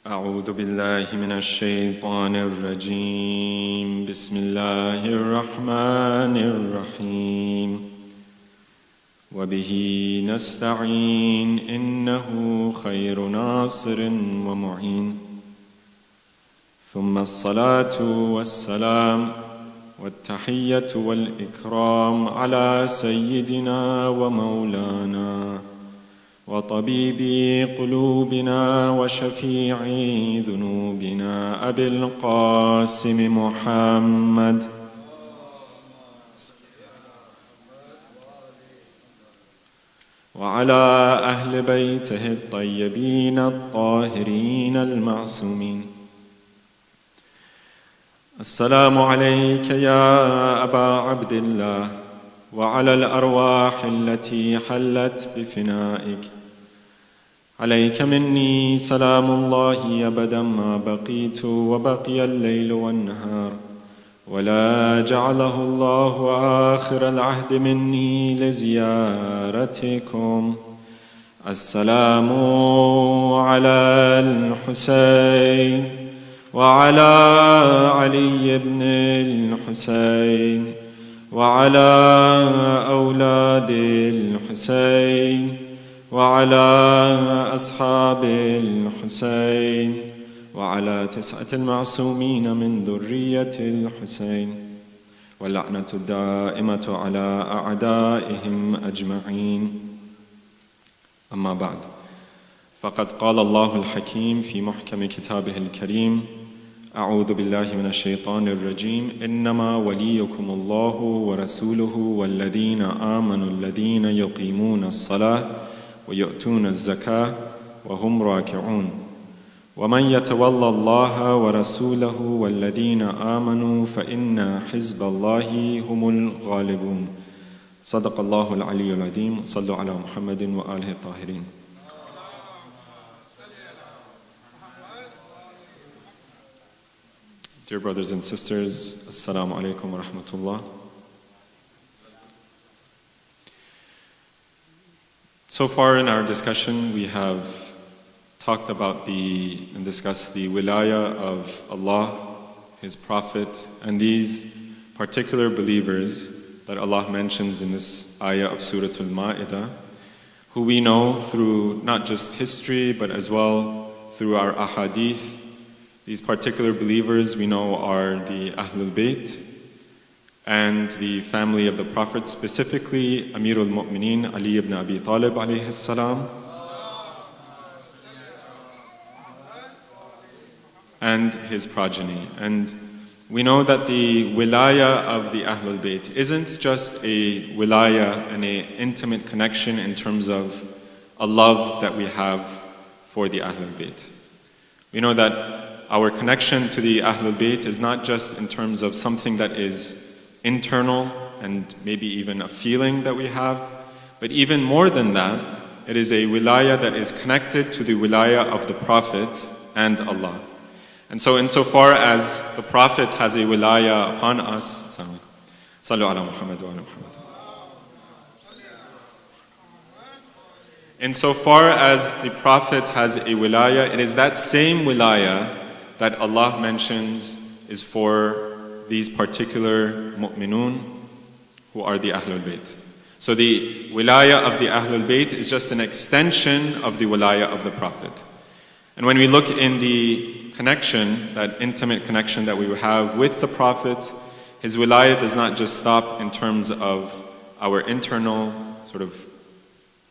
أعوذ بالله من الشيطان الرجيم بسم الله الرحمن الرحيم وبه نستعين إنه خير ناصر ومعين ثم الصلاة والسلام والتحية والإكرام على سيدنا ومولانا وطبيب قلوبنا وشفيع ذنوبنا أبي القاسم محمد وعلى أهل بيته الطيبين الطاهرين المعصومين. السلام عليك يا أبا عبد الله وعلى الأرواح التي حلت بفنائك. عليك مني سلام الله أبدا ما بقيت وبقي الليل والنهار، ولا جعله الله آخر العهد مني لزيارتكم. السلام على الحسين وعلى علي بن الحسين وعلى أولاد الحسين وعلى أصحاب الحسين وعلى 9 المعصومين من ذرية الحسين، واللعنة الدائمة على أعدائهم أجمعين. أما بعد، فقد قال الله الحكيم في محكم كتابه الكريم: أعوذ بالله من الشيطان الرجيم إنما وليكم الله ورسوله والذين آمنوا الذين يقيمون الصلاة ويؤتون الزكاة وهم راكعون ومن يتولى الله ورسوله والذين آمنوا فإن حزب الله هم الغالبون. صدق الله العلي العظيم. صلوا على محمد وآله الطاهرين. Dear brothers and sisters, Assalamu alaikum wa rahmatullah. So far in our discussion, we have talked about and discussed the wilaya of Allah, His Prophet, and these particular believers that Allah mentions in this ayah of Surah Al-Ma'idah, who we know through not just history, but as well through our ahadith. These particular believers we know are the Ahlul Bayt and the family of the Prophet, specifically Amirul Mu'mineen Ali ibn Abi Talib alayhi salam, and his progeny. And we know that the wilaya of the Ahlul Bayt isn't just a wilaya and an intimate connection in terms of a love that we have for the Ahlul Bayt. We know that our connection to the Ahlul Bayt is not just in terms of something that is internal and maybe even a feeling that we have, but even more than that, it is a wilaya that is connected to the wilaya of the Prophet and Allah. And so insofar as the Prophet has a wilaya upon us, Sallu ala Muhammad wa ala Muhammad. Insofar as the Prophet has a wilaya, it is that same wilaya that Allah mentions is for these particular mu'minun who are the Ahlul Bayt. So the wilaya of the Ahlul Bayt is just an extension of the wilaya of the Prophet. And when we look in the connection, that intimate connection that we have with the Prophet, his wilaya does not just stop in terms of our internal sort of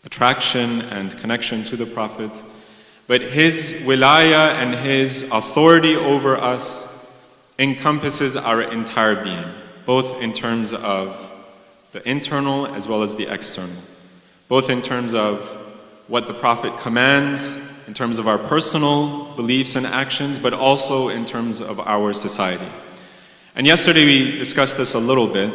attraction and connection to the Prophet, but his wilaya and his authority over us encompasses our entire being, both in terms of the internal as well as the external, both in terms of what the Prophet commands, in terms of our personal beliefs and actions, but also in terms of our society. And yesterday we discussed this a little bit,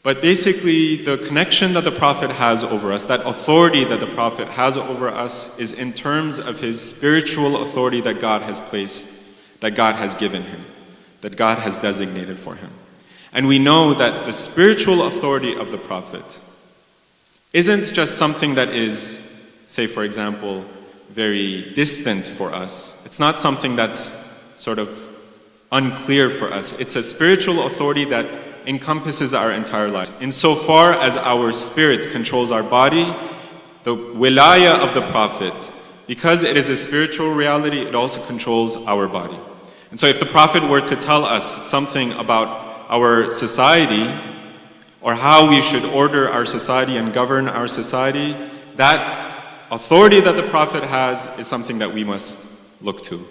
but basically the connection that the Prophet has over us, that authority that the Prophet has over us, is in terms of his spiritual authority that God has placed, that God has given him, that God has designated for him. And we know that the spiritual authority of the Prophet isn't just something that is, say for example, very distant for us. It's not something that's sort of unclear for us. It's a spiritual authority that encompasses our entire life. Insofar as our spirit controls our body, the wilaya of the Prophet, because it is a spiritual reality, it also controls our body. And so if the Prophet were to tell us something about our society, or how we should order our society and govern our society, that authority that the Prophet has is something that we must look to.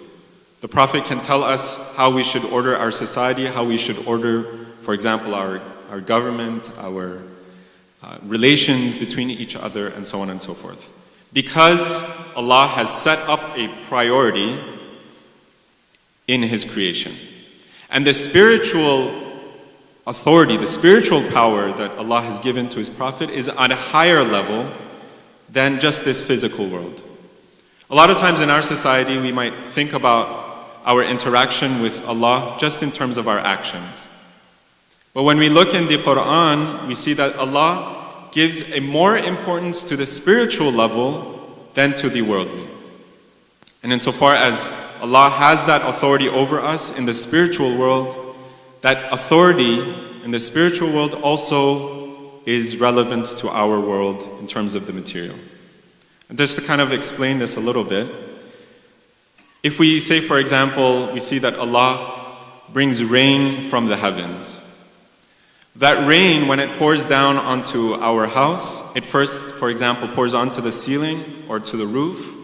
The Prophet can tell us how we should order our society, how we should order, for example, our government, our relations between each other, and so on and so forth. Because Allah has set up a priority in His creation. And the spiritual authority, the spiritual power that Allah has given to His Prophet is on a higher level than just this physical world. A lot of times in our society, we might think about our interaction with Allah just in terms of our actions. But when we look in the Quran, we see that Allah gives a more importance to the spiritual level than to the worldly. And insofar as Allah has that authority over us in the spiritual world, that authority in the spiritual world also is relevant to our world in terms of the material. And just to kind of explain this a little bit, if we say, for example, we see that Allah brings rain from the heavens. That rain, when it pours down onto our house, it first, for example, pours onto the ceiling or to the roof,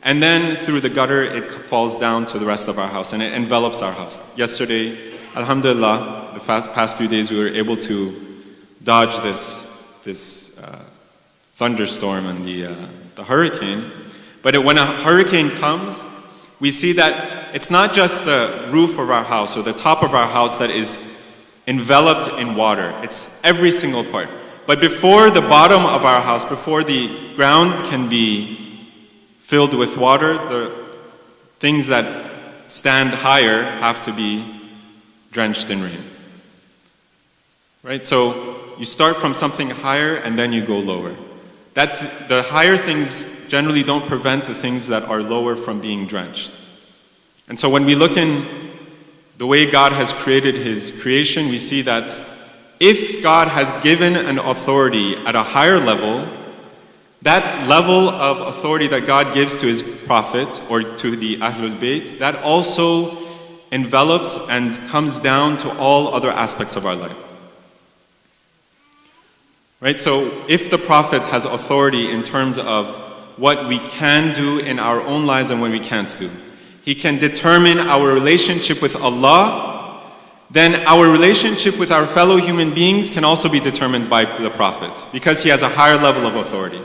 and then through the gutter, it falls down to the rest of our house, and it envelops our house. Yesterday, alhamdulillah, the past few days, we were able to dodge this thunderstorm and the hurricane. But when a hurricane comes, we see that it's not just the roof of our house or the top of our house that is enveloped in water. It's every single part. But before the bottom of our house, before the ground can be filled with water, the things that stand higher have to be drenched in rain. Right? So you start from something higher and then you go lower. The higher things generally don't prevent the things that are lower from being drenched. And so when we look in the way God has created His creation, we see that if God has given an authority at a higher level, that level of authority that God gives to His Prophet or to the Ahlul Bayt, that also envelops and comes down to all other aspects of our life. Right? So if the Prophet has authority in terms of what we can do in our own lives and what we can't do, he can determine our relationship with Allah, then our relationship with our fellow human beings can also be determined by the Prophet, because he has a higher level of authority.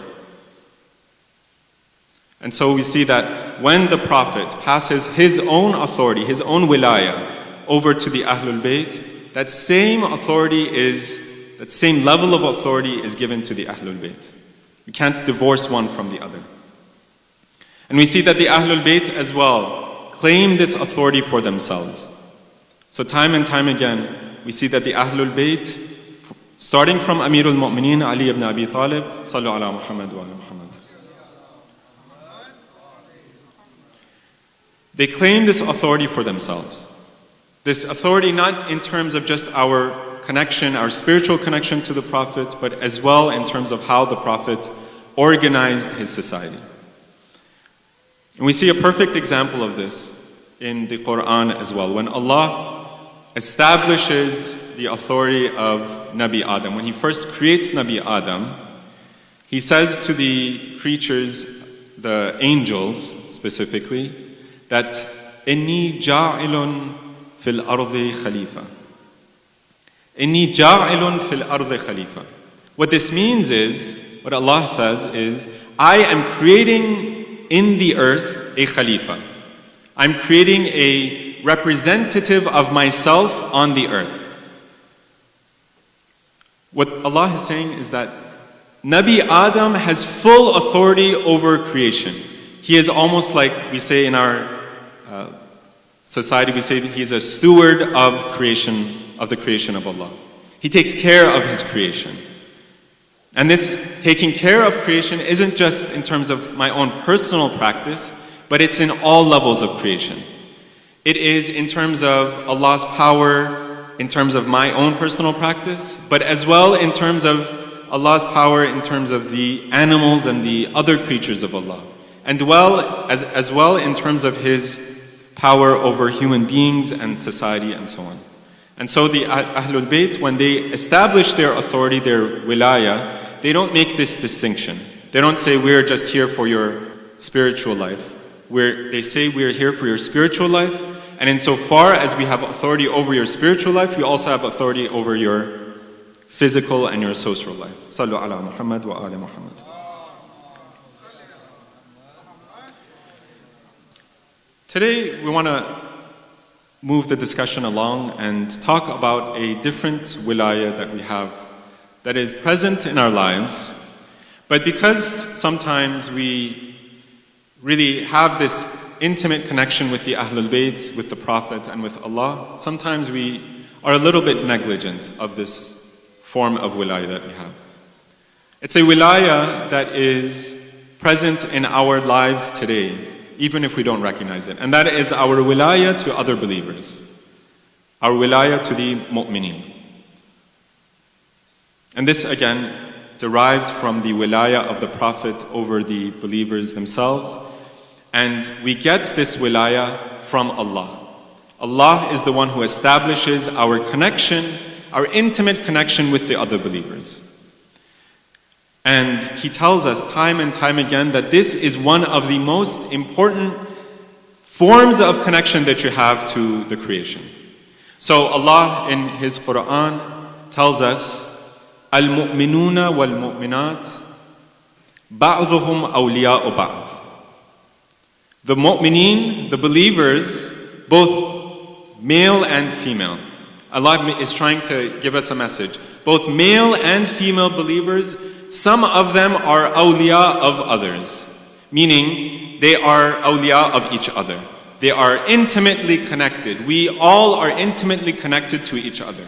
And so we see that when the Prophet passes his own authority, his own wilaya, over to the Ahlul Bayt, that same level of authority is given to the Ahlul Bayt. We can't divorce one from the other. And we see that the Ahlul Bayt as well claim this authority for themselves. So time and time again, we see that the Ahlul Bayt, starting from Amirul Mu'mineen Ali ibn Abi Talib, Sallu ala Muhammad wa ala Muhammad, they claim this authority for themselves. This authority not in terms of just our connection, our spiritual connection to the Prophet, but as well in terms of how the Prophet organized his society. And we see a perfect example of this in the Quran as well. When Allah establishes the authority of Nabi Adam, when He first creates Nabi Adam, He says to the creatures, the angels specifically, that إِنِّي جَاعِلٌ فِي الْأَرْضِ خَلِيفَةً. إِنِّي جَاعِلٌ فِي الْأَرْضِ خَلِيفَةً. What this means is, what Allah says is, I am creating in the earth a Khalifa. I'm creating a representative of myself on the earth. What Allah is saying is that Nabi Adam has full authority over creation. He is almost like we say in our society, we say that he's a steward of creation, of the creation of Allah. He takes care of his creation. And this taking care of creation isn't just in terms of my own personal practice, but it's in all levels of creation. It is in terms of Allah's power, in terms of my own personal practice, but as well in terms of Allah's power in terms of the animals and the other creatures of Allah. And as well in terms of His power over human beings and society and so on. And so the Ahlul Bayt, when they establish their authority, their wilaya, they don't make this distinction. They don't say, we're just here for your spiritual life. They say, we're here for your spiritual life, and insofar as we have authority over your spiritual life, we also have authority over your physical and your social life. Sallu ala Muhammad wa ala Muhammad. Today, we want to move the discussion along and talk about a different wilaya that we have that is present in our lives, but because sometimes we really have this intimate connection with the Ahlul Bayt, with the Prophet, and with Allah, sometimes we are a little bit negligent of this form of wilaya that we have. It's a wilaya that is present in our lives today, even if we don't recognize it, and that is our wilaya to other believers, our wilaya to the mu'mineen. And this again derives from the wilaya of the Prophet over the believers themselves. And we get this wilaya from Allah. Allah is the one who establishes our connection, our intimate connection with the other believers. And He tells us time and time again that this is one of the most important forms of connection that you have to the creation. So Allah in His Quran tells us, Al-mu'minuna wal-mu'minat ba'dhuhum awliya'u ba'd. The mu'mineen, the believers, both male and female. Allah is trying to give us a message. Both male and female believers, some of them are awliya of others, meaning they are awliya of each other. They are intimately connected. We all are intimately connected to each other.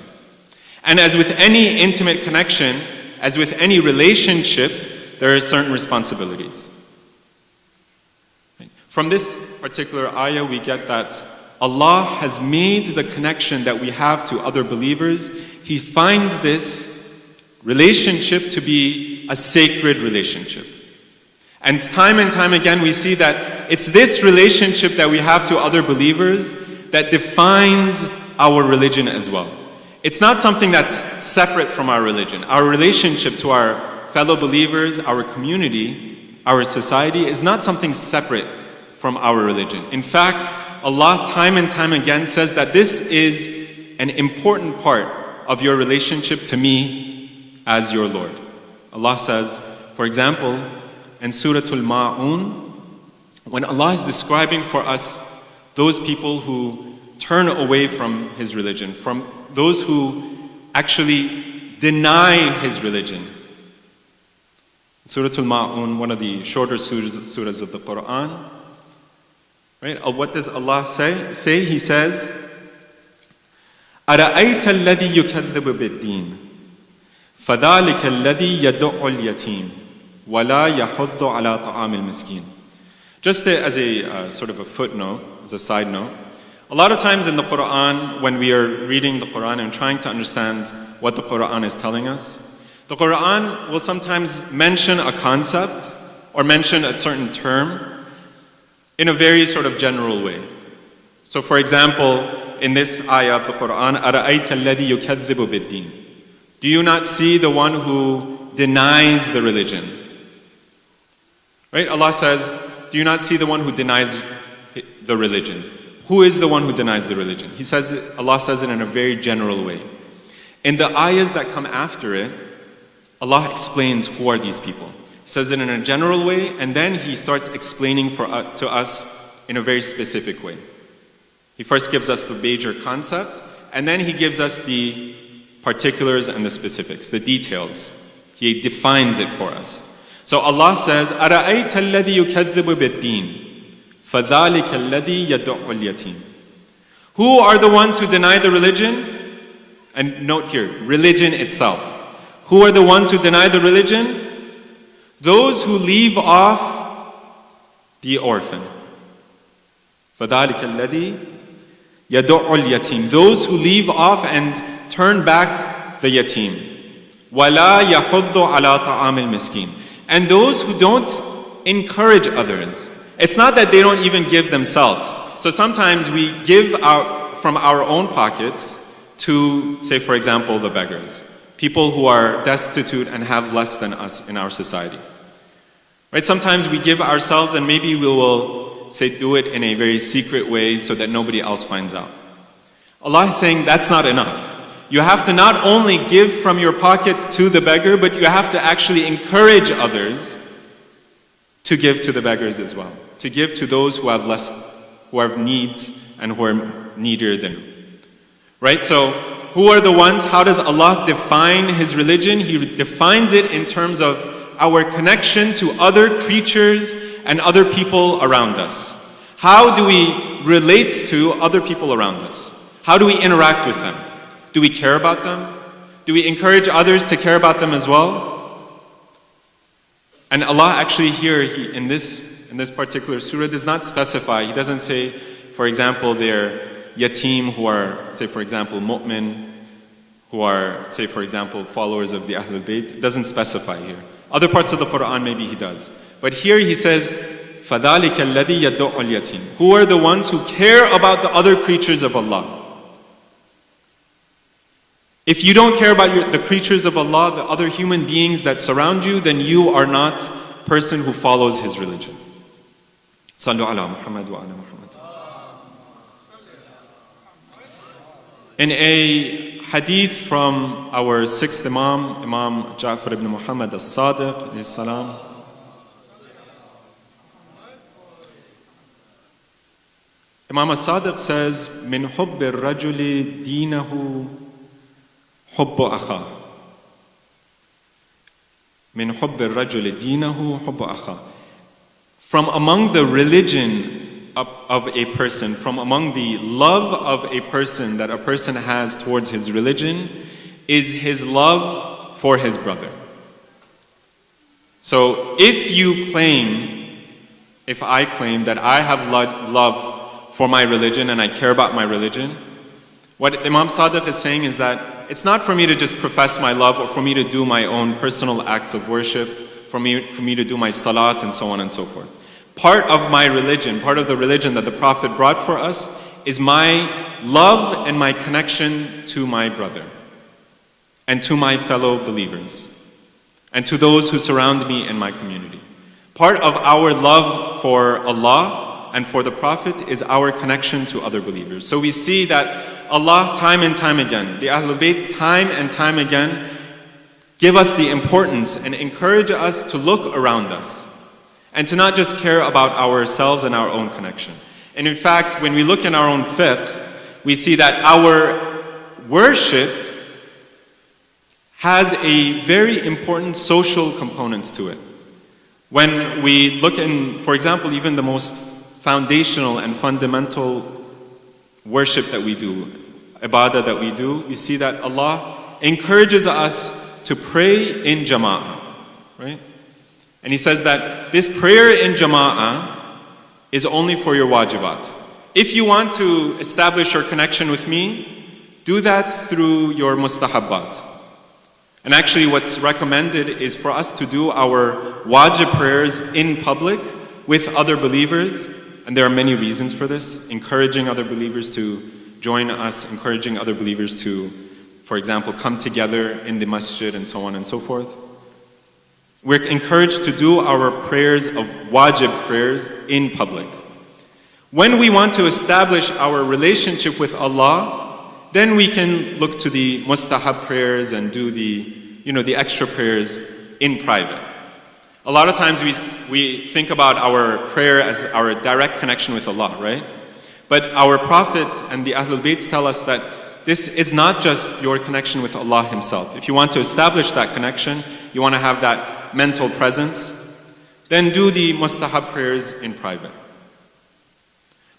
And as with any intimate connection, as with any relationship, there are certain responsibilities. From this particular ayah, we get that Allah has made the connection that we have to other believers. He finds this relationship to be a sacred relationship. And time again, we see that it's this relationship that we have to other believers that defines our religion as well. It's not something that's separate from our religion. Our relationship to our fellow believers, our community, our society is not something separate from our religion. In fact, Allah time and time again says that this is an important part of your relationship to me as your Lord. Allah says, for example, in Surah Al-Ma'un, when Allah is describing for us those people who turn away from His religion, from those who actually deny His religion. Surah Al-Ma'un, one of the shorter surahs of the Quran, right? What does Allah say? He says, أَرَأَيْتَ الَّذِي يُكَذِّبُ بِالدِّينِ فَذَلِكَ الَّذِي يَدُعُّ الْيَتِيمِ وَلَا يَحُضُّ عَلَى طَعَامِ الْمِسْكِينِ. Just as a sort of a footnote, as a side note, a lot of times in the Quran, when we are reading the Quran and trying to understand what the Quran is telling us, the Quran will sometimes mention a concept or mention a certain term in a very sort of general way. So for example, in this ayah of the Quran, أَرَأَيْتَ الَّذِي يُكَذِّبُ بِالدِّينِ. Do you not see the one who denies the religion? Right? Allah says, do you not see the one who denies the religion? Who is the one who denies the religion? Allah says it in a very general way. In the ayahs that come after it, Allah explains who are these people. He says it in a general way, and then He starts explaining to us in a very specific way. He first gives us the major concept, and then He gives us the particulars and the specifics, the details. He defines it for us. So Allah says, أَرَأَيْتَ الَّذِي يُكَذِّبُ بِالدِّينِ فَذَلِكَ الَّذِي يَدُعُّ الْيَتِيمِ. Who are the ones who deny the religion? And note here, religion itself. Who are the ones who deny the religion? Those who leave off the orphan. فَذَلِكَ الَّذِي يَدُعُّ الْيَتِيمِ. Those who leave off and turn back the yatim. وَلَا يَحُضُّ عَلَى طَعَامِ الْمِسْكِينِ. And those who don't encourage others. It's not that they don't even give themselves. So sometimes we give from our own pockets to, say for example, the beggars. People who are destitute and have less than us in our society. Right? Sometimes we give ourselves and maybe we will, say, do it in a very secret way so that nobody else finds out. Allah is saying that's not enough. You have to not only give from your pocket to the beggar, but you have to actually encourage others to give to the beggars as well. To give to those who have who have needs and who are needier than you. Right? So, who are the ones? How does Allah define His religion? He defines it in terms of our connection to other creatures and other people around us. How do we relate to other people around us? How do we interact with them? Do we care about them? Do we encourage others to care about them as well? And Allah actually here, in this particular surah, does not specify. He doesn't say, for example, they're yatim who are, say for example, mu'min, who are, say for example, followers of the Ahlul Bayt. It doesn't specify here. Other parts of the Quran maybe He does. But here He says, فَذَلِكَ الَّذِي يَدُعُّ الْيَتِيمِ. Who are the ones who care about the other creatures of Allah? If you don't care about the creatures of Allah, the other human beings that surround you, then you are not a person who follows His religion. Sallu ala Muhammad wa ala Muhammad. In a hadith from our sixth Imam, Imam Ja'far ibn Muhammad al-Sadiq, alayhi salam, Imam al-Sadiq says, مِنْ حُبِّ الرَّجُلِ دِينَهُ حُبُّ أَخَاهُ. مِنْ حُبِّ الرَّجُلِ دِينَهُ حُبُّ أَخَاهُ. From among the religion of a person, from among the love of a person that a person has towards his religion, is his love for his brother. So if I claim that I have love for my religion and I care about my religion, what Imam Sadiq is saying is that it's not for me to just profess my love or for me to do my own personal acts of worship, for me to do my salat and so on and so forth. Part of my religion, part of the religion that the Prophet brought for us is my love and my connection to my brother and to my fellow believers and to those who surround me in my community. Part of our love for Allah and for the Prophet is our connection to other believers. So we see that Allah time and time again, the Ahlul Bayt time and time again, give us the importance and encourage us to look around us and to not just care about ourselves and our own connection. And in fact, when we look in our own fiqh, we see that our worship has a very important social component to it. When we look in, for example, even the most foundational and fundamental worship that we do, ibadah that we do, we see that Allah encourages us to pray in jama'ah, right? And He says that this prayer in jama'ah is only for your wajibat. If you want to establish your connection with me, do that through your mustahabbat. And actually what's recommended is for us to do our wajib prayers in public with other believers. And there are many reasons for this. Encouraging other believers to join us, encouraging other believers to, for example, come together in the masjid and so on and so forth. We're encouraged to do our prayers of wajib prayers in public. When we want to establish our relationship with Allah, then we can look to the mustahab prayers and do the extra prayers in private. A lot of times we think about our prayer as our direct connection with Allah, right? But our Prophet and the Ahlul Bayt tell us that this is not just your connection with Allah Himself. If you want to establish that connection, you want to have that mental presence, then do the mustahab prayers in private.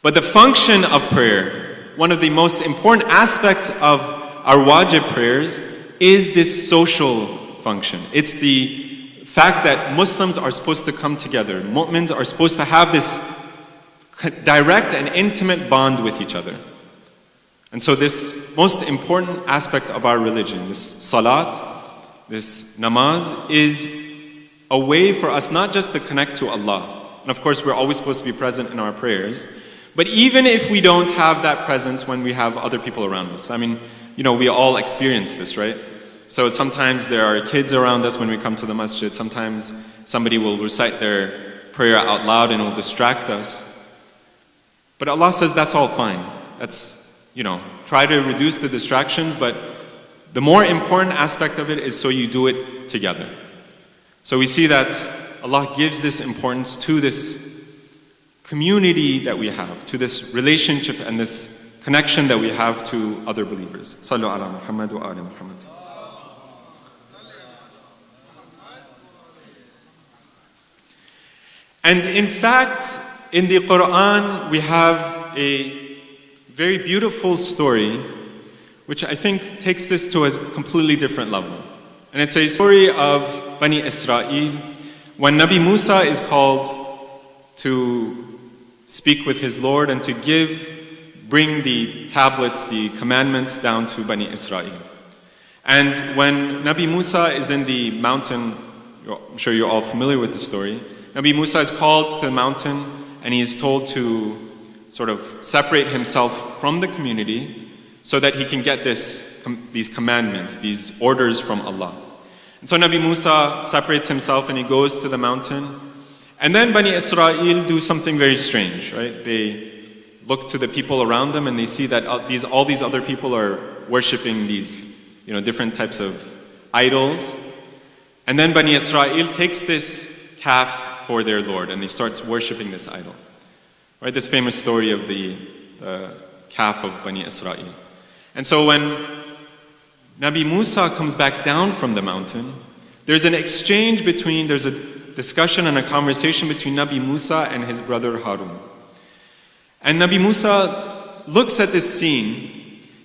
But the function of prayer, one of the most important aspects of our wajib prayers, is this social function. It's the fact that Muslims are supposed to come together. Mu'mins are supposed to have this direct and intimate bond with each other. And so this most important aspect of our religion, this salat, this namaz, is a way for us not just to connect to Allah. And of course, we're always supposed to be present in our prayers. But even if we don't have that presence when we have other people around us, I mean, we all experience this, right? So sometimes there are kids around us when we come to the masjid. Sometimes somebody will recite their prayer out loud and it will distract us. But Allah says that's all fine. That's, try to reduce the distractions, but the more important aspect of it is so you do it together. So we see that Allah gives this importance to this community that we have, to this relationship and this connection that we have to other believers. Sallu ala Muhammad wa ali Muhammad. And in fact, in the Quran, we have a very beautiful story, which I think takes this to a completely different level. And it's a story of Bani Israel, when Nabi Musa is called to speak with his Lord and to bring the tablets, the commandments down to Bani Israel. And when Nabi Musa is in the mountain, I'm sure you're all familiar with the story, Nabi Musa is called to the mountain and he is told to sort of separate himself from the community so that he can get these commandments, these orders from Allah. And so Nabi Musa separates himself and he goes to the mountain. And then Bani Israel do something very strange, right? They look to the people around them and they see that all these other people are worshiping these different types of idols. And then Bani Israel takes this calf for their Lord and they start worshiping this idol. Right? This famous story of the calf of Bani Israel. And so when Nabi Musa comes back down from the mountain, there's a discussion and a conversation between Nabi Musa and his brother Harun. And Nabi Musa looks at this scene.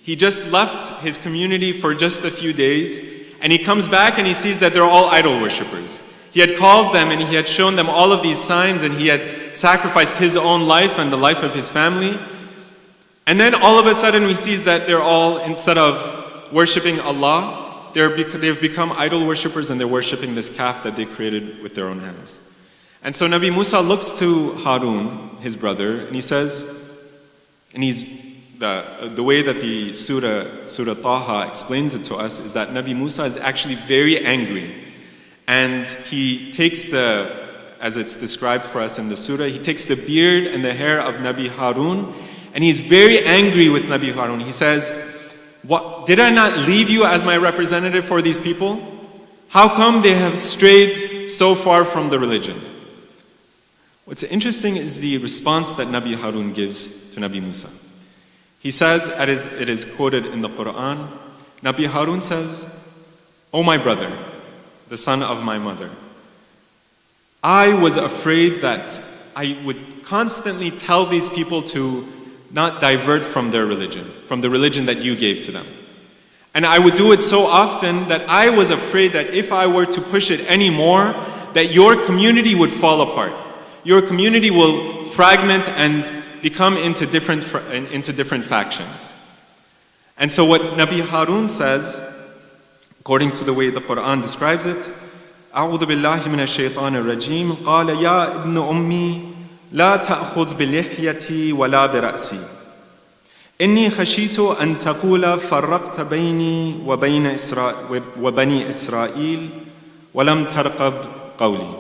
He just left his community for just a few days, and he comes back and he sees that they're all idol worshippers. He had called them and he had shown them all of these signs and he had sacrificed his own life and the life of his family. And then all of a sudden he sees that they're all, instead of worshipping Allah, they've become idol worshippers and they're worshipping this calf that they created with their own hands. And so Nabi Musa looks to Harun, his brother, and he says, and the way that the Surah Taha explains it to us is that Nabi Musa is actually very angry. And he takes as it's described for us in the surah, he takes the beard and the hair of Nabi Harun, and he's very angry with Nabi Harun. He says, did I not leave you as my representative for these people? How come they have strayed so far from the religion? What's interesting is the response that Nabi Harun gives to Nabi Musa. He says, it is quoted in the Quran, Nabi Harun says, "O my brother, the son of my mother, I was afraid that I would constantly tell these people to not divert from their religion, from the religion that you gave to them. And I would do it so often that I was afraid that if I were to push it anymore, that your community would fall apart. Your community will fragment and become into different factions." And so what Nabi Harun says, according to the way the Quran describes it, أعوذ بالله من الشيطان الرجيم قال يا ابن أمي لا تأخذ بلحيتي ولا برأسي إني خشيت أن تقول فرقت بيني وبني إسرائيل ولم ترقب قولي.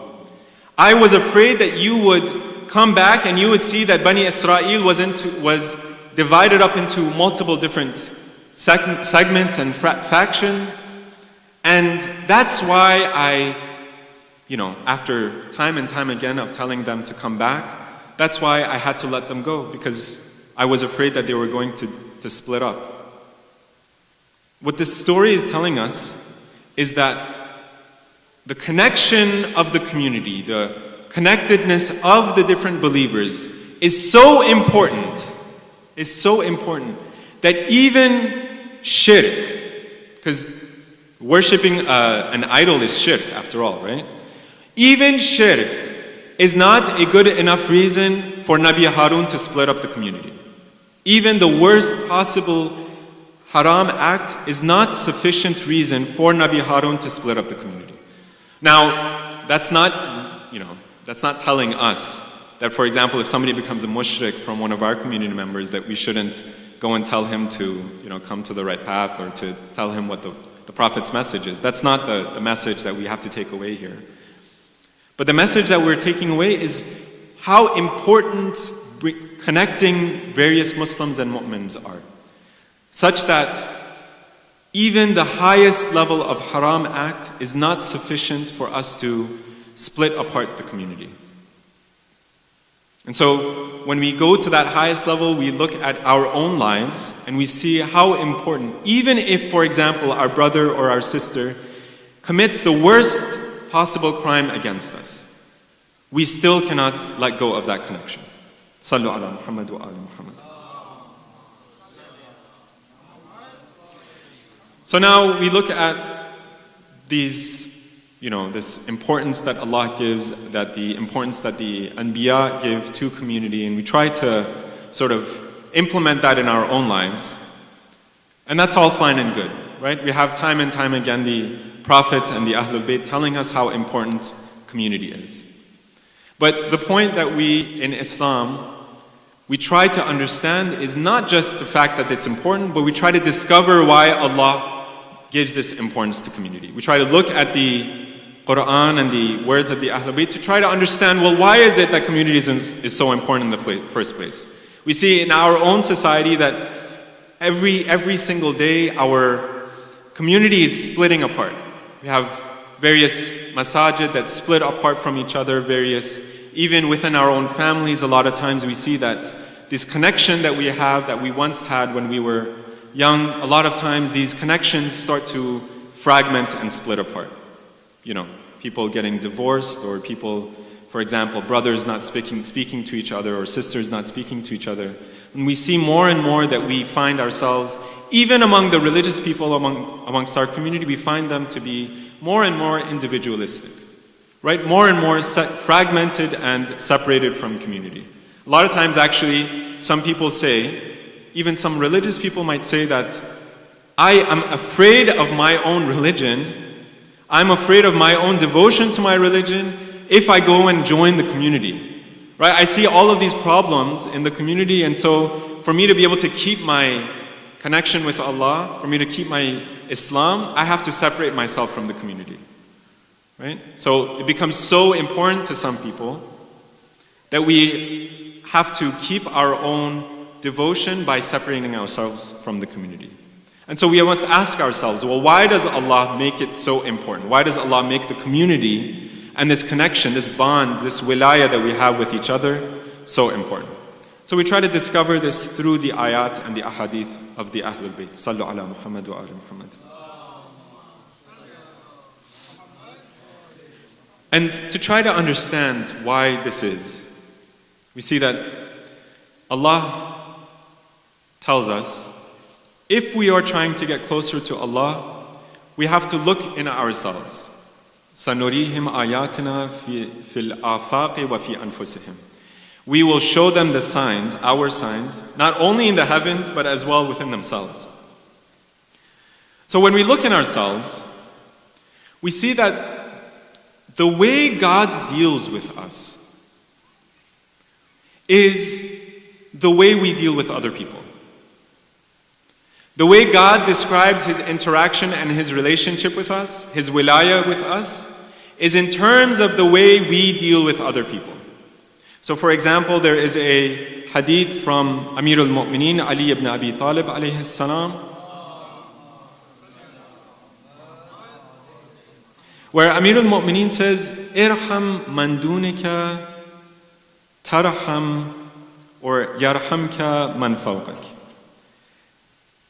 I was afraid that you would come back and you would see that Bani Israel was divided up into multiple different segments and factions. And that's why I, after time and time again of telling them to come back, that's why I had to let them go, because I was afraid that they were going to split up. What this story is telling us is that the connection of the community, the connectedness of the different believers is so important that even shirk, because Worshipping an idol is shirk, after all, right? Even shirk is not a good enough reason for Nabi Harun to split up the community. Even the worst possible haram act is not sufficient reason for Nabi Harun to split up the community. Now, that's not telling us that, for example, if somebody becomes a mushrik from one of our community members, that we shouldn't go and tell him to, come to the right path, or to tell him what the Prophet's message is. That's not the message that we have to take away here. But the message that we're taking away is how important connecting various Muslims and mu'mins are, such that even the highest level of haram act is not sufficient for us to split apart the community. And so when we go to that highest level, we look at our own lives and we see how important, even if, for example, our brother or our sister commits the worst possible crime against us, we still cannot let go of that connection. Sallu ala Muhammad wa ala Muhammad. So now we look at this importance that Allah gives, that the importance that the Anbiya give to community, and we try to sort of implement that in our own lives. And that's all fine and good, right? We have time and time again the Prophet and the Ahlul Bayt telling us how important community is. But the point that we, in Islam, we try to understand is not just the fact that it's important, but we try to discover why Allah gives this importance to community. We try to look at the Quran and the words of the Ahlul Bayt to try to understand, well, why is it that community is so important in the first place? We see in our own society that every single day our community is splitting apart. We have various masajid that split apart from each other, even within our own families, a lot of times we see that this connection that we have, that we once had when we were young, a lot of times these connections start to fragment and split apart. People getting divorced, or people, for example, brothers not speaking to each other, or sisters not speaking to each other. And we see more and more that we find ourselves, even among the religious people amongst our community, we find them to be more and more individualistic, right? More and more fragmented and separated from community. A lot of times, actually, some people say, even some religious people might say that I am afraid of my own religion, I'm afraid of my own devotion to my religion if I go and join the community, right? I see all of these problems in the community, and so for me to be able to keep my connection with Allah, for me to keep my Islam, I have to separate myself from the community, right? So it becomes so important to some people that we have to keep our own devotion by separating ourselves from the community. And so we must ask ourselves, well, why does Allah make it so important? Why does Allah make the community and this connection, this bond, this wilaya that we have with each other so important? So we try to discover this through the ayat and the ahadith of the Ahlul Bayt. Sallu ala Muhammad wa ala Muhammad. And to try to understand why this is, we see that Allah tells us, if we are trying to get closer to Allah, we have to look in ourselves. سَنُرِيهِمْ آيَاتِنَا فِي الْآفَاقِ وَفِي أَنفُسِهِمْ. We will show them the signs, our signs, not only in the heavens, but as well within themselves. So when we look in ourselves, we see that the way God deals with us is the way we deal with other people. The way God describes His interaction and His relationship with us, His wilaya with us, is in terms of the way we deal with other people. So for example, there is a hadith from Amir al-Mu'mineen Ali ibn Abi Talib alayhi salam, where Amir al-Mu'mineen says, "Irham man dunika tarham, or yarhamka man fawqak."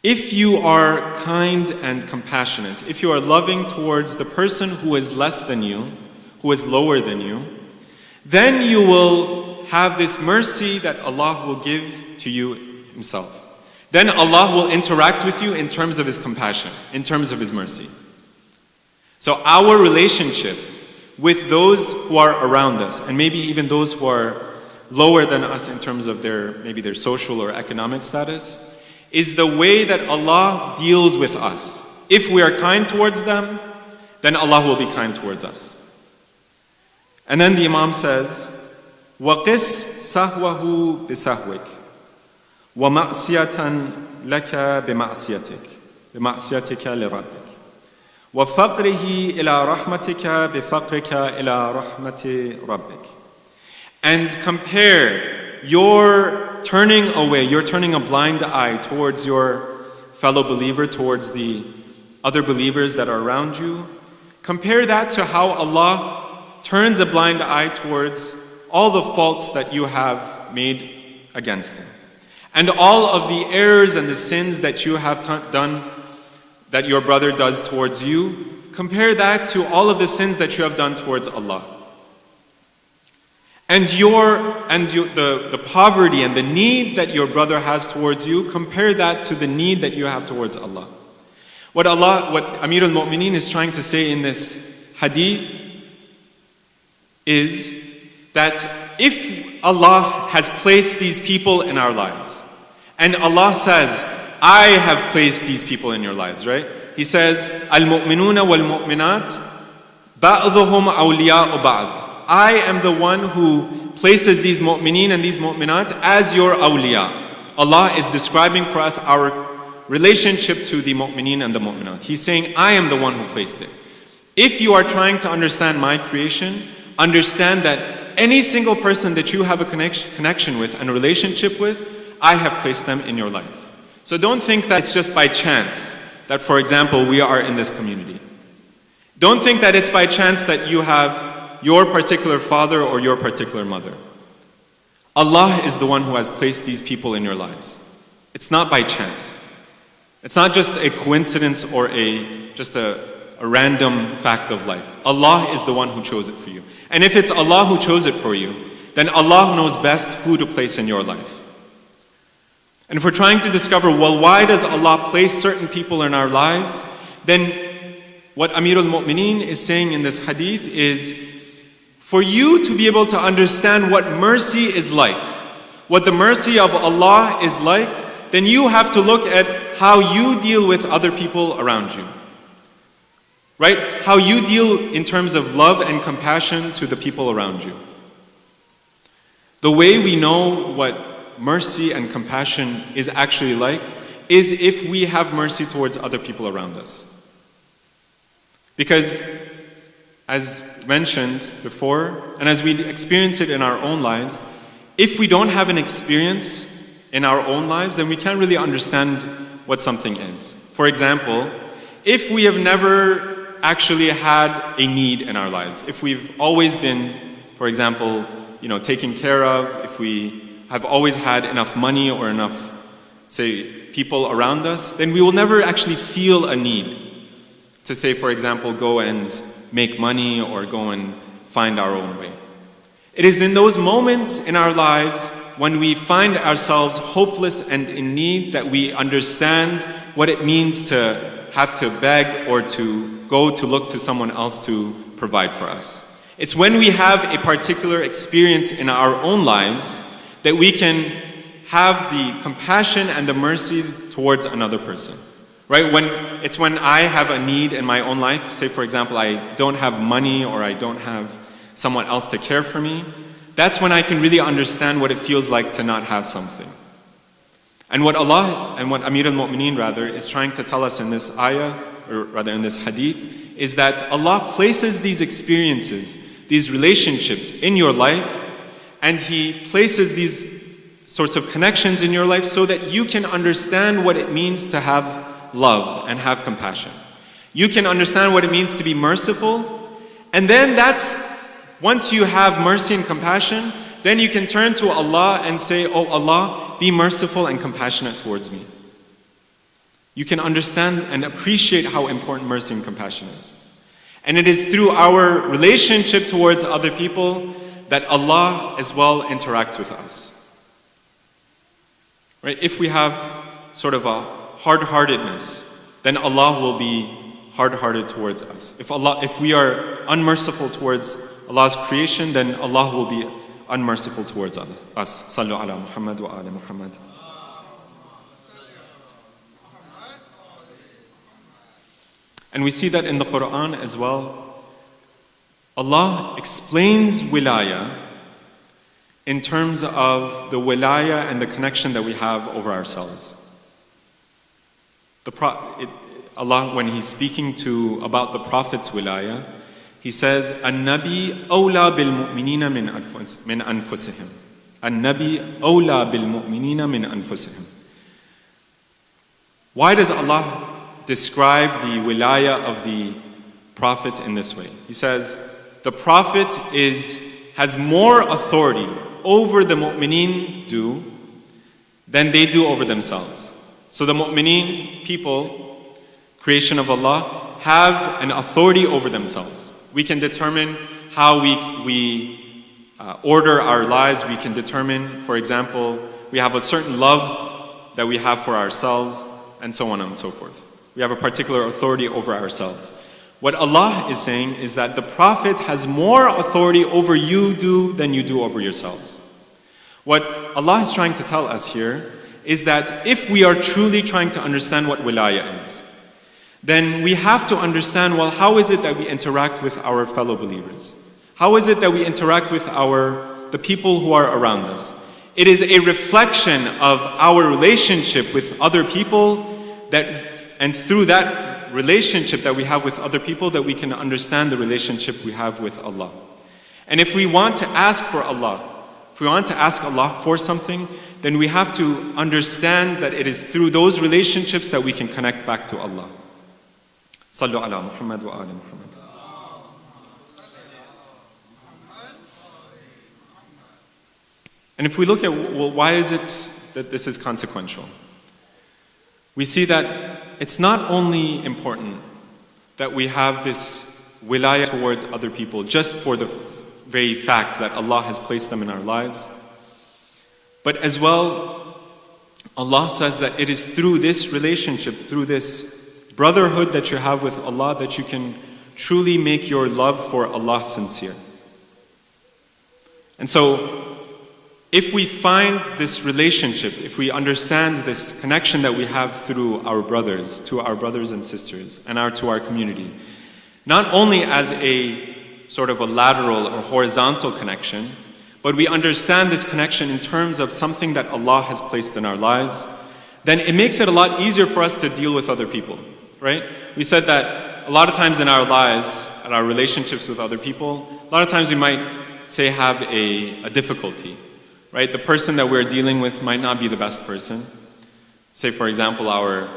If you are kind and compassionate, if you are loving towards the person who is less than you, who is lower than you, then you will have this mercy that Allah will give to you Himself. Then Allah will interact with you in terms of His compassion, in terms of His mercy. So our relationship with those who are around us, and maybe even those who are lower than us in terms of maybe their social or economic status, is the way that Allah deals with us. If we are kind towards them, then Allah will be kind towards us. And then the Imam says, وَقِسْ سَهْوَهُ بِسَهْوِكَ وَمَعْصِيَةً لَكَ بِمَعْصِيَتِكَ لِرَبِّكَ وَفَقْرِهِ إِلَى رَحْمَتِكَ بِفَقْرِكَ إِلَى رَحْمَةِ رَبِّكَ. And compare your turning away, you're turning a blind eye towards your fellow believer, towards the other believers that are around you. Compare that to how Allah turns a blind eye towards all the faults that you have made against Him. And all of the errors and the sins that you have done, that your brother does towards you, compare that to all of the sins that you have done towards Allah. And the poverty and the need that your brother has towards you, compare that to the need that you have towards Allah. What Amir al-Mu'mineen is trying to say in this hadith is that if Allah has placed these people in our lives, and Allah says, I have placed these people in your lives, right? He says, Al-mu'minuna wal-mu'minat ba'dhuhum awliya'u ba'd. I am the one who places these mu'mineen and these mu'minat as your awliya. Allah is describing for us our relationship to the mu'mineen and the mu'minat. He's saying, I am the one who placed it. If you are trying to understand my creation, understand that any single person that you have a connection with and a relationship with, I have placed them in your life. So don't think that it's just by chance that, for example, we are in this community. Don't think that it's by chance that you have your particular father or your particular mother. Allah is the one who has placed these people in your lives. It's not by chance. It's not just a coincidence or just a random fact of life. Allah is the one who chose it for you. And if it's Allah who chose it for you, then Allah knows best who to place in your life. And if we're trying to discover, well, why does Allah place certain people in our lives? Then what Amir al-Mu'mineen is saying in this hadith is, for you to be able to understand what mercy is like, what the mercy of Allah is like, then you have to look at how you deal with other people around you. Right? How you deal in terms of love and compassion to the people around you. The way we know what mercy and compassion is actually like is if we have mercy towards other people around us. Because, as mentioned before, and as we experience it in our own lives, if we don't have an experience in our own lives, then we can't really understand what something is. For example, if we have never actually had a need in our lives, if we've always been, for example, taken care of, if we have always had enough money or enough, say, people around us, then we will never actually feel a need to, say, for example, go and make money or go and find our own way. It is in those moments in our lives when we find ourselves hopeless and in need that we understand what it means to have to beg or to go to look to someone else to provide for us. It's when we have a particular experience in our own lives that we can have the compassion and the mercy towards another person. Right? It's when I have a need in my own life, say for example, I don't have money or I don't have someone else to care for me, that's when I can really understand what it feels like to not have something. And what Allah, and what Amir al-Mu'mineen rather, is trying to tell us in this ayah, or rather in this hadith, is that Allah places these experiences, these relationships in your life, and He places these sorts of connections in your life so that you can understand what it means to have love and have compassion. You can understand what it means to be merciful, and then once you have mercy and compassion, then you can turn to Allah and say, oh Allah, be merciful and compassionate towards me. You can understand and appreciate how important mercy and compassion is. And it is through our relationship towards other people that Allah as well interacts with us. Right? If we have sort of a hard-heartedness, then Allah will be hard-hearted towards us. If we are unmerciful towards Allah's creation, then Allah will be unmerciful towards us. Sallu ala Muhammad wa ala Muhammad. And we see that in the Quran as well. Allah explains wilaya in terms of the wilaya and the connection that we have over ourselves. Allah, when He's speaking about the Prophet's wilaya, He says, "An-Nabi awla bil mu'minina min anfusihim." An-Nabi awla bil mu'minina min anfusihim. Why does Allah describe the wilaya of the Prophet in this way? He says, the Prophet has more authority over the mu'mineen than they do over themselves. So the mu'mineen, people, creation of Allah, have an authority over themselves. We can determine how we order our lives. We can determine, for example, we have a certain love that we have for ourselves, and so on and so forth. We have a particular authority over ourselves. What Allah is saying is that the Prophet has more authority over you than you do over yourselves. What Allah is trying to tell us here is that if we are truly trying to understand what wilaya is, then we have to understand, well, how is it that we interact with our fellow believers? How is it that we interact with the people who are around us? It is a reflection of our relationship with other people, and through that relationship that we have with other people, that we can understand the relationship we have with Allah. And if we want to ask for Allah, if we want to ask Allah for something, then we have to understand that it is through those relationships that we can connect back to Allah. Sallu ala Muhammad wa ala Muhammad. And if we look at, well, why is it that this is consequential? We see that it's not only important that we have this wilaya towards other people just for the very fact that Allah has placed them in our lives, but as well, Allah says that it is through this relationship, through this brotherhood that you have with Allah, that you can truly make your love for Allah sincere. And so, if we find this relationship, if we understand this connection that we have through our brothers, to our brothers and sisters, and to our community, not only as a sort of a lateral or horizontal connection, but we understand this connection in terms of something that Allah has placed in our lives, then it makes it a lot easier for us to deal with other people, right? We said that a lot of times in our lives, and our relationships with other people, a lot of times we might say have a difficulty. Right? The person that we're dealing with might not be the best person. Say, for example, our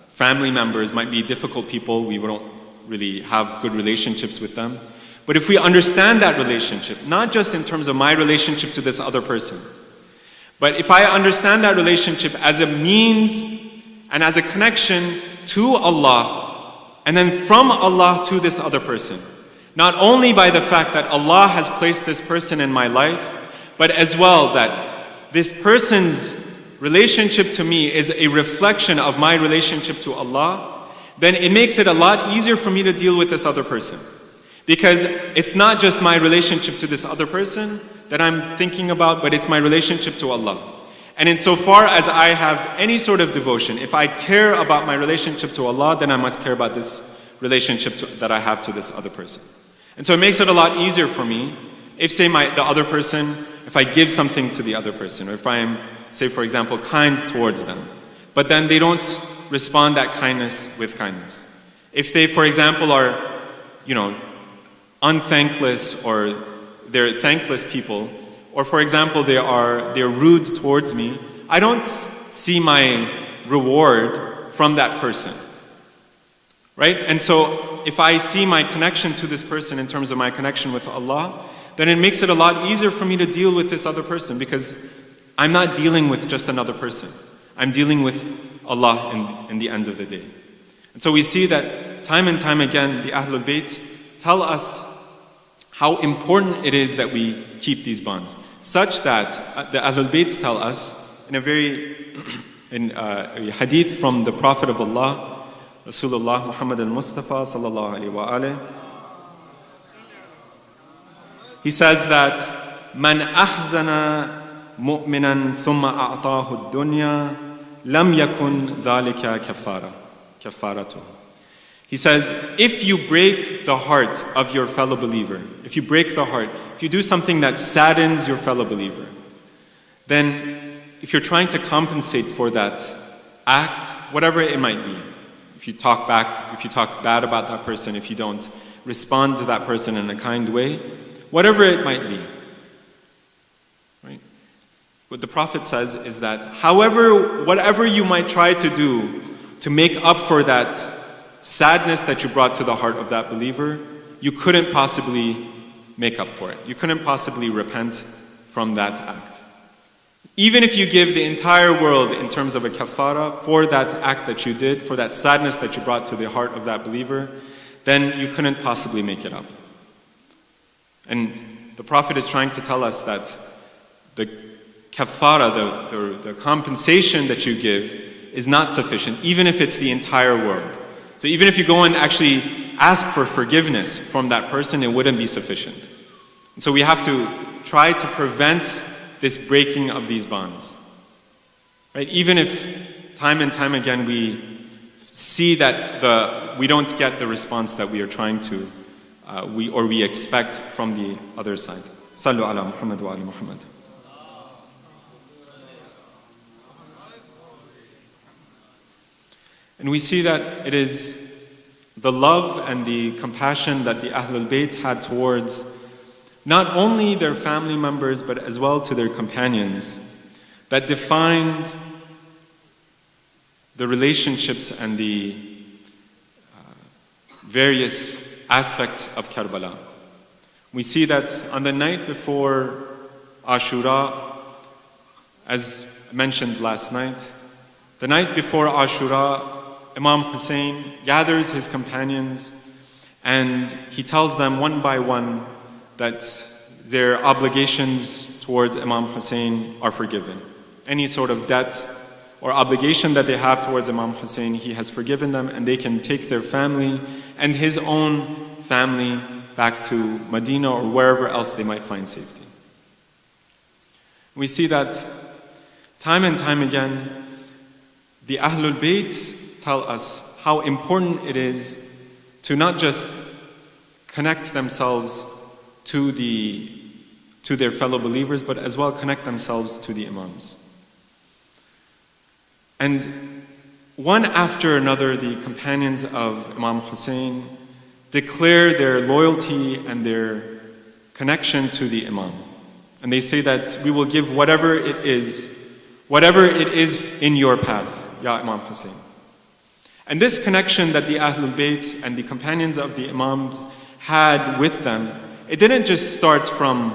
family members might be difficult people. We don't really have good relationships with them. But if we understand that relationship, not just in terms of my relationship to this other person, but if I understand that relationship as a means and as a connection to Allah, and then from Allah to this other person, not only by the fact that Allah has placed this person in my life, but as well that this person's relationship to me is a reflection of my relationship to Allah, then it makes it a lot easier for me to deal with this other person. Because it's not just my relationship to this other person that I'm thinking about, but it's my relationship to Allah. And insofar as I have any sort of devotion, if I care about my relationship to Allah, then I must care about this relationship that I have to this other person. And so it makes it a lot easier for me if, say, the other person, if I give something to the other person, or if I am, say, for example, kind towards them, but then they don't respond that kindness with kindness. If they, for example, are, unthankless, or they're thankless people, or for example, they're rude towards me, I don't see my reward from that person. Right? And so if I see my connection to this person in terms of my connection with Allah, then it makes it a lot easier for me to deal with this other person, because I'm not dealing with just another person. I'm dealing with Allah in the end of the day. And so we see that time and time again, the Ahlul Bayt tell us how important it is that we keep these bonds, such that the Ahlul Bayt tell us in a hadith from the Prophet of Allah, Rasulullah Muhammad al-Mustafa sallallahu alayhi wa alayhi. He says that man ahzana mu'minan thumma a'tahu ad-dunya lam yakun dhalika kafaratuh. He says, if you break the heart of your fellow believer, if you break the heart, if you do something that saddens your fellow believer, then if you're trying to compensate for that act, whatever it might be, if you talk back, if you talk bad about that person, if you don't respond to that person in a kind way, whatever it might be, right? What the Prophet says is that whatever you might try to do to make up for that sadness that you brought to the heart of that believer, you couldn't possibly make up for it. You couldn't possibly repent from that act. Even if you give the entire world in terms of a kafara for that act that you did, for that sadness that you brought to the heart of that believer, then you couldn't possibly make it up. And the Prophet is trying to tell us that the kafara, the compensation that you give, is not sufficient, even if it's the entire world. So even if you go and actually ask for forgiveness from that person, it wouldn't be sufficient. And so we have to try to prevent this breaking of these bonds. Right? Even if time and time again we see that we don't get the response that we are trying to, we expect from the other side. Sallu ala Muhammad wa ali Muhammad. And we see that it is the love and the compassion that the Ahlul Bayt had towards not only their family members, but as well to their companions, that defined the relationships and the various aspects of Karbala. We see that on the night before Ashura, as mentioned last night, the night before Ashura, Imam Hussein gathers his companions and he tells them one by one that their obligations towards Imam Hussein are forgiven. Any sort of debt or obligation that they have towards Imam Hussein, he has forgiven them, and they can take their family and his own family back to Medina or wherever else they might find safety. We see that time and time again, the Ahlul Bayt tell us how important it is to not just connect themselves to their fellow believers, but as well connect themselves to the Imams. And one after another, the companions of Imam Hussein declare their loyalty and their connection to the Imam. And they say that we will give whatever it is in your path, Ya Imam Hussein. And this connection that the Ahlul Bayt and the companions of the Imams had with them, it didn't just start from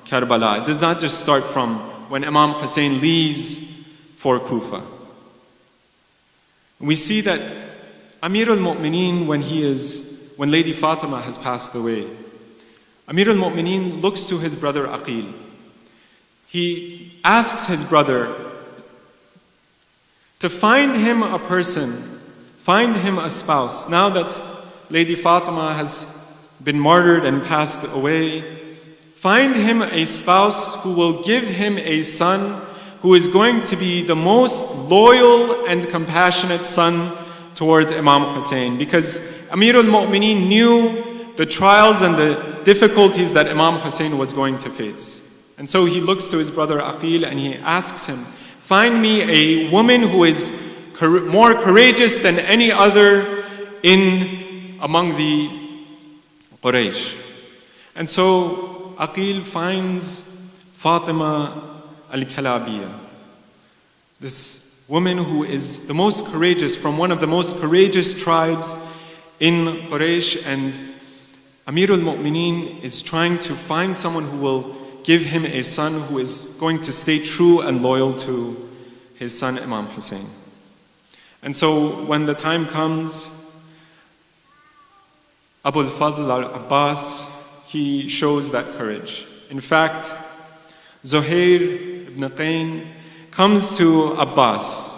Karbala. It did not just start from when Imam Hussein leaves for Kufa. We see that Amir al-Mu'mineen, when Lady Fatima has passed away, Amir al-Mu'mineen looks to his brother Aqil. He asks his brother to find him a person, find him a spouse. Now that Lady Fatima has been martyred and passed away, find him a spouse who will give him a son who is going to be the most loyal and compassionate son towards Imam Hussein. Because Amir al-Mu'mineen knew the trials and the difficulties that Imam Hussein was going to face. And so he looks to his brother Aqil and he asks him, find me a woman who is more courageous than any other among the Quraysh. And so Aqil finds Fatima al-Kalabiyya, this woman who is the most courageous, from one of the most courageous tribes in Quraysh, and Amir al-Mu'mineen is trying to find someone who will give him a son who is going to stay true and loyal to his son Imam Hussein. And so when the time comes, Abu al-Fadl al-Abbas, he shows that courage. In fact, Zuhair ibn Qayn comes to Abbas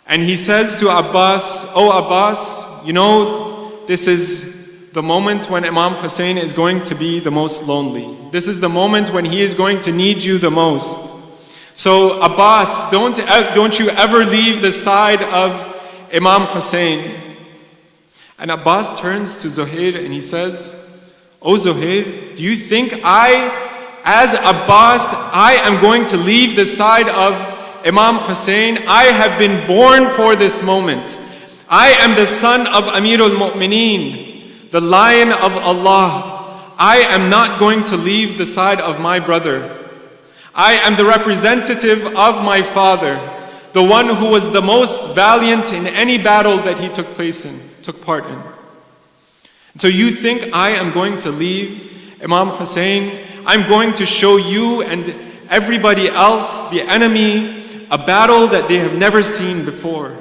And he says to Abbas, "Oh Abbas, you know, this is the moment when Imam Hussein is going to be the most lonely. This is the moment when he is going to need you the most. So Abbas, don't you ever leave the side of Imam Hussein." And Abbas turns to Zuhair and he says, "Oh Zuhair, do you think as Abbas, I am going to leave the side of Imam Hussein? I have been born for this moment. I am the son of Amir al-Mu'mineen, the lion of Allah. I am not going to leave the side of my brother. I am the representative of my father, the one who was the most valiant in any battle that he took part in. So you think I am going to leave Imam Hussein? I'm going to show you and everybody else, the enemy, a battle that they have never seen before."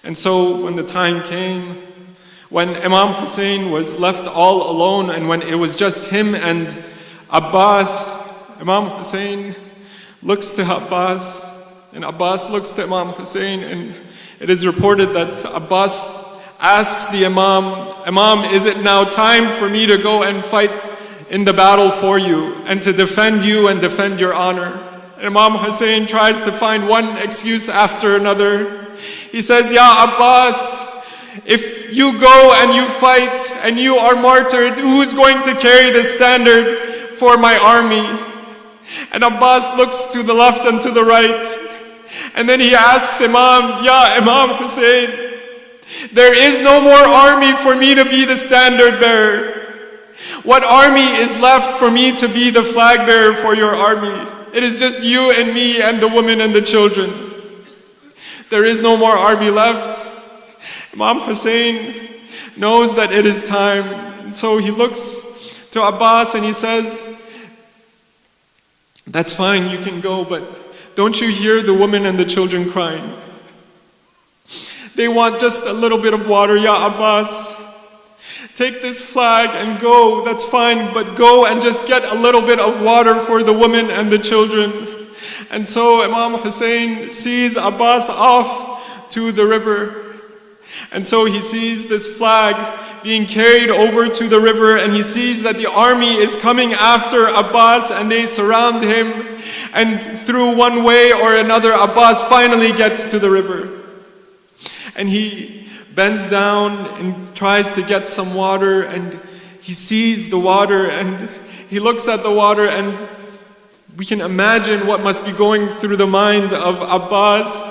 And so when the time came, when Imam Hussein was left all alone and when it was just him and Abbas, Imam Hussein looks to Abbas and Abbas looks to Imam Hussein, and it is reported that Abbas asks the Imam, "Is it now time for me to go and fight in the battle for you and to defend you and defend your honor?" And Imam Hussein tries to find one excuse after another. He says, "Ya Abbas, if you go and you fight and you are martyred, who's going to carry the standard for my army?" And Abbas looks to the left and to the right, and then he asks Imam, "Ya Imam Hussein, there is no more army for me to be the standard bearer. What army is left for me to be the flag bearer for your army? It is just you and me and the women and the children. There is no more army left." Imam Hussein knows that it is time. And so he looks to Abbas and he says, "That's fine, you can go, but don't you hear the women and the children crying? They want just a little bit of water. Ya Abbas, take this flag and go. That's fine, but go and just get a little bit of water for the women and the children." And so Imam Hussein sees Abbas off to the river. And so he sees this flag being carried over to the river, and he sees that the army is coming after Abbas and they surround him. And through one way or another, Abbas finally gets to the river. And he bends down and tries to get some water, and he sees the water and he looks at the water, and we can imagine what must be going through the mind of Abbas.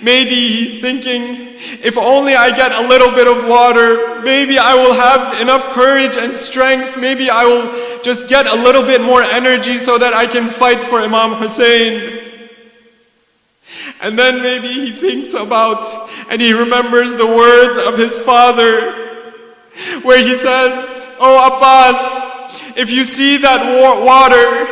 Maybe he's thinking, if only I get a little bit of water, maybe I will have enough courage and strength, maybe I will just get a little bit more energy so that I can fight for Imam Hussein. And then maybe he thinks about and he remembers the words of his father, where he says, "Oh Abbas, if you see that water,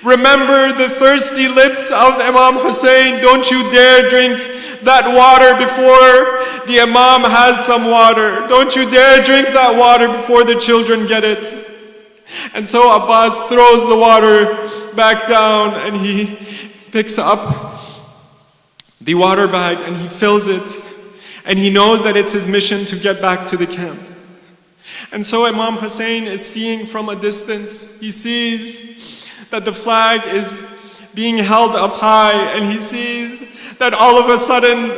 remember the thirsty lips of Imam Hussein. Don't you dare drink that water before the Imam has some water. Don't you dare drink that water before the children get it." And so Abbas throws the water back down and he picks up the water bag and he fills it, and he knows that it's his mission to get back to the camp. And so Imam Hussein is seeing from a distance. He sees that the flag is being held up high, and he sees that all of a sudden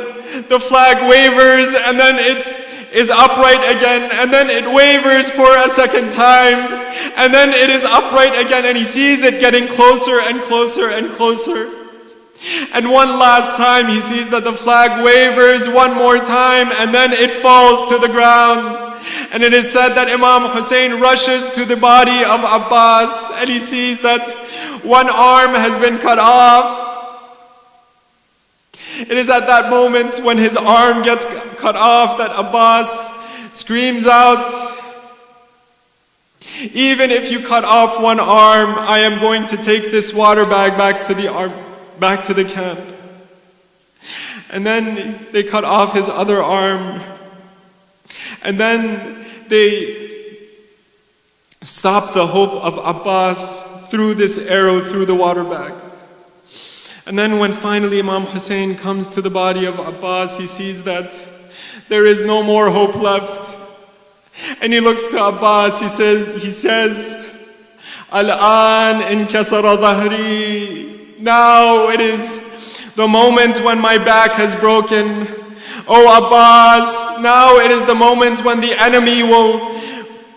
the flag wavers, and then it is upright again, and then it wavers for a second time, and then it is upright again, and he sees it getting closer and closer and closer. And one last time he sees that the flag wavers one more time, and then it falls to the ground. And it is said that Imam Hussein rushes to the body of Abbas, and he sees that one arm has been cut off. It is at that moment when his arm gets cut off that Abbas screams out, "Even if you cut off one arm, I am going to take this water bag back to the camp." And then they cut off his other arm. And then they stop the hope of Abbas through this arrow through the water bag. And then when finally Imam Hussein comes to the body of Abbas, he sees that there is no more hope left. And he looks to Abbas, he says, Al-an inkasara dhahri. Now it is the moment when my back has broken. Oh Abbas, now it is the moment when the enemy will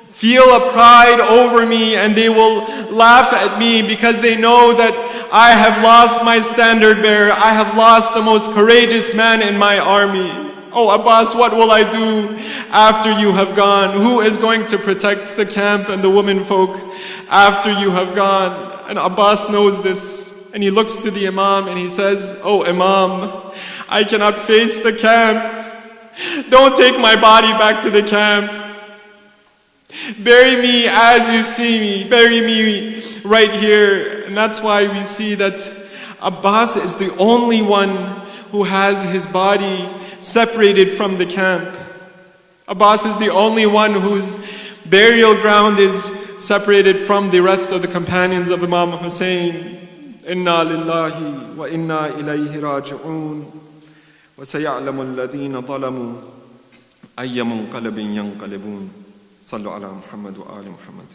feel a pride over me and they will laugh at me because they know that I have lost my standard bearer. I have lost the most courageous man in my army. Oh Abbas, what will I do after you have gone? Who is going to protect the camp and the women folk after you have gone? And Abbas knows this. And he looks to the Imam and he says, oh Imam, I cannot face the camp. Don't take my body back to the camp. Bury me as you see me. Bury me right here. And that's why we see that Abbas is the only one who has his body separated from the camp. Abbas is the only one whose burial ground is separated from the rest of the companions of Imam Hussein. Inna lillahi wa inna ilayhi raji'un. Wa saya'lamu alladhina zalamu ayya munqalabin yanqalibun. Sallu ala Muhammad wa ali Muhammad.